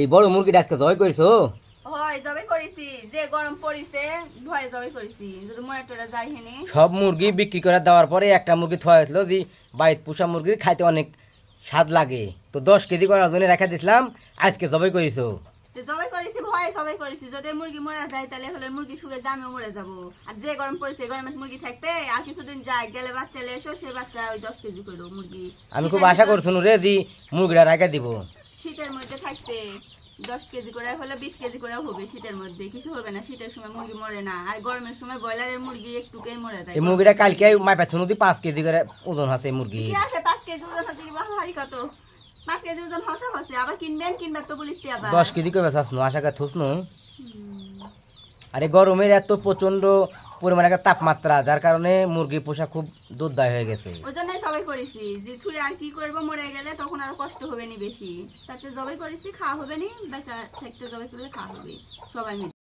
এই বড় মুরগিটা আজকে জবাই করেছো? হয় জবাই করেছি, যে গরম পড়িছে ভয়ে জবাই করেছি, যদি মরে টরে যাই হেনি। সব মুরগি বিক্রি করে দেওয়ার পরে একটা মুরগি থোয়া হয়েছিল যে বাড়িতে পোষা মুরগির খাইতে অনেক স্বাদ লাগে, তো 10 কেজি করার জন্য রেখে দিয়েছিলাম, আজকে জবাই করেছো। জবাই করেছি, ভয়ে জবাই করেছি, যদি মুরগি মরে যায় তাহলে হলে মুরগি শুয়ে দামেও মরে যাবো। আর যে গরম পড়েছে গরমে মুরগি থাকবে, আর কিছুদিন যায় গেলে বাচ্চা এসো, সে বাচ্চা ওই 10 কেজি করো মুরগি। আমি খুব আশা করছিলাম রে যে মুরগিটা রেখে দিব। শীতের মধ্যে থাকতে 10 কেজি করে হলে 20 কেজি করে হবে, শীতের মধ্যে কিছু হবে না। শীতের সময় মুরগি মরে না, আর গরমের সময় ব্রয়লারের মুরগি একটুকেই মরে যায়। এই মুরগিটা কালকে মাই পাচ্ছ নদী 5 কেজি করে ওজন আছে মুরগি। কি আছে 5 কেজি ওজন হচ্ছে কি হারি কত? 5 কেজি ওজন হসে হসে, আবার কিনবার তো বলিতে আবার 10 কেজি করে বেচাছনো আশা করি থুসনো। আরে গরমের এত প্রচন্ড পরিমাণে একটা তাপমাত্রা, যার কারণে মুরগি পোষা খুব দুর্দায় হয়ে গেছে। ওই জন্যই জবাই করেছি, যে তুই আর কি করবো, মরে গেলে তখন আর কষ্ট হবে নি বেশি। তার চেয়ে জবাই করেছি, খাওয়া হবে নি, বেচা থাকতে জবাই করলে খাওয়া হবে সবাই মিলে।